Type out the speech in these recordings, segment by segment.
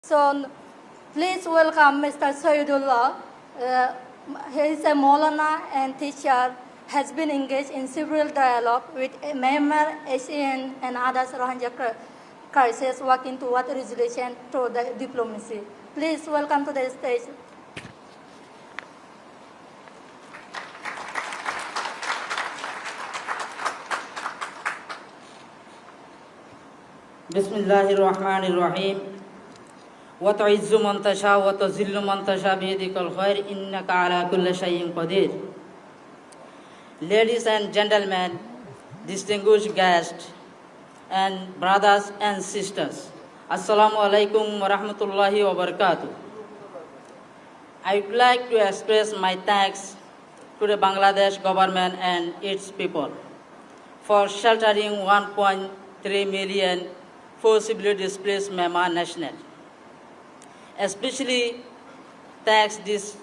So please welcome Mr. Saidullah. He is a Maulana and teacher, has been engaged in several dialogue with Myanmar, ASEAN and others Rohingya crisis, working toward resolution through the diplomacy. Please welcome to the stage. Bismillahirrahmanirrahim. Wa tu'izzu man tasha wa tuzillu man tasha biyadikal khair innaka ala kulli shay'in qadir. Ladies and gentlemen, distinguished guests and brothers and sisters, Assalamu alaikum wa rahmatullahi wa barakatuh. I would like to express my thanks to the Bangladesh government and its people for sheltering 1.3 million forcibly displaced Myanmar nationals. Especially thanks this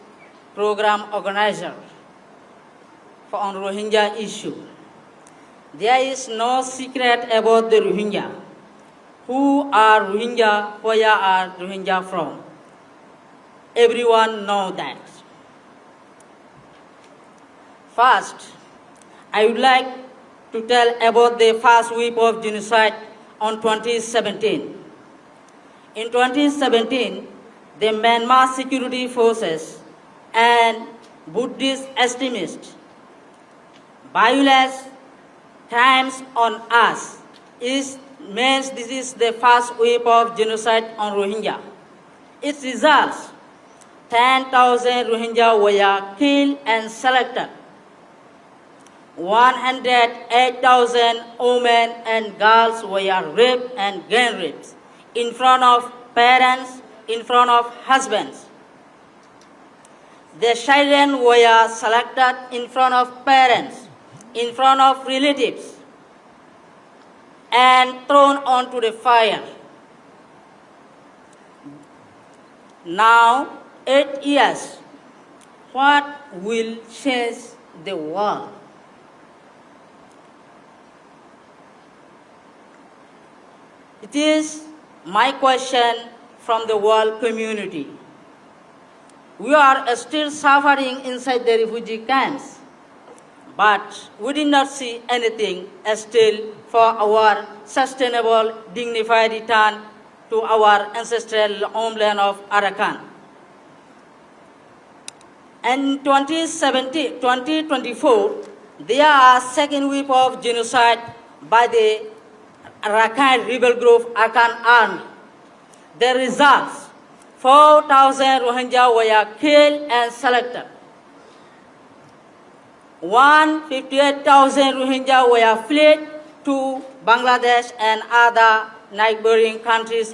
program organizer for on Rohingya issue. There is no secret about the Rohingya. Who are Rohingya? Where are Rohingya from? Everyone knows that. First, I would like to tell about the first wave of genocide on 2017. In 2017, the Myanmar security forces and Buddhist extremists violence crimes on us means this is the first wave of genocide on Rohingya. Its results, 10,000 Rohingya were killed and selected. 108,000 women and girls were raped and gang raped in front of parents, in front of husbands. The children were selected in front of parents, in front of relatives, and thrown onto the fire. Now, 8 years, what will change the world? It is my question from the world community. We are still suffering inside the refugee camps, but we did not see anything still for our sustainable, dignified return to our ancestral homeland of Arakan. In 2024, there are second wave of genocide by the Rakhine rebel group Arakan Army. The results, 4,000 Rohingya were killed and selected. 158,000 Rohingya were fled to Bangladesh and other neighboring countries,